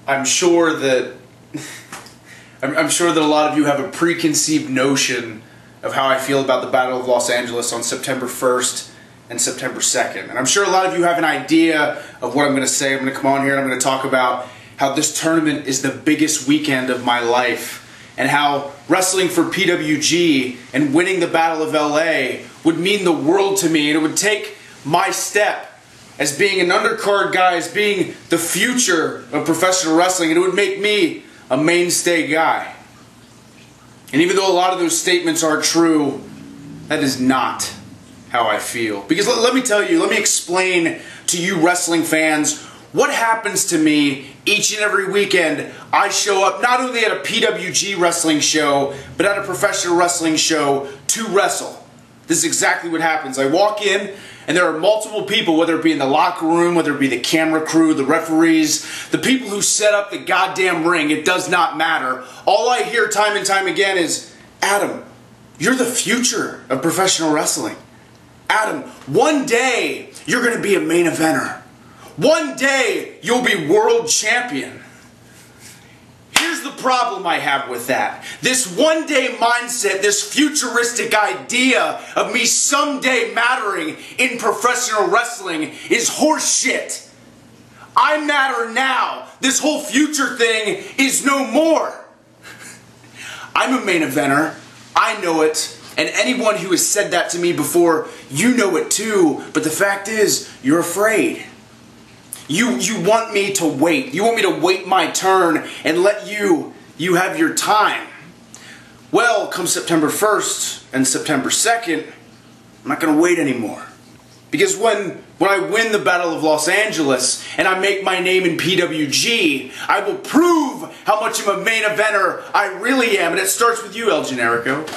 I'm sure that I'm sure that a lot of you have a preconceived notion of how I feel about the Battle of Los Angeles on September 1st and September 2nd. And I'm sure a lot of you have an idea of what I'm going to say. I'm going to come on here and I'm going to talk about how this tournament is the biggest weekend of my life, and how wrestling for PWG and winning the Battle of LA would mean the world to me, and it would take my step as being an undercard guy, as being the future of professional wrestling, and it would make me a mainstay guy. And even though a lot of those statements are true, that is not how I feel. Because let me tell you, let me explain to you wrestling fans what happens to me each and every weekend I show up not only at a PWG wrestling show, but at a professional wrestling show to wrestle. This is exactly what happens. I walk in, and there are multiple people, whether it be in the locker room, whether it be the camera crew, the referees, the people who set up the goddamn ring, it does not matter. All I hear time and time again is, Adam, you're the future of professional wrestling. Adam, one day you're going to be a main eventer. One day you'll be world champion. Here's the problem I have with that. This one day mindset, this futuristic idea of me someday mattering in professional wrestling is horseshit. I matter now. This whole future thing is no more. I'm a main eventer. I know it. And anyone who has said that to me before, you know it too. But the fact is, you're afraid. You want me to wait. You want me to wait my turn and let you have your time. Well, come September 1st and September 2nd, I'm not going to wait anymore. Because when I win the Battle of Los Angeles and I make my name in PWG, I will prove how much of a main eventer I really am. And it starts with you, El Generico.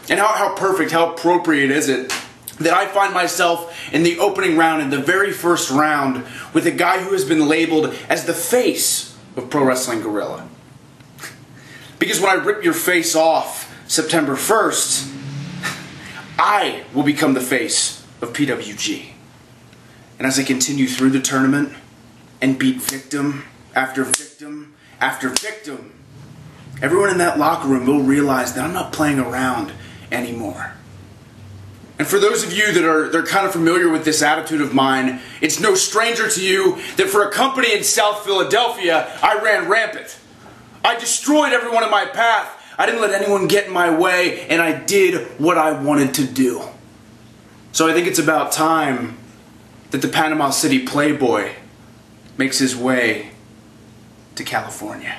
And how perfect, how appropriate is it that I find myself in the opening round, in the very first round, with a guy who has been labeled as the face of Pro Wrestling Guerrilla. Because when I rip your face off September 1st, I will become the face of PWG. And as I continue through the tournament and beat victim after victim after victim, everyone in that locker room will realize that I'm not playing around anymore. And for those of you that are kind of familiar with this attitude of mine, it's no stranger to you that for a company in South Philadelphia, I ran rampant. I destroyed everyone in my path. I didn't let anyone get in my way, and I did what I wanted to do. So I think it's about time that the Panama City Playboy makes his way to California.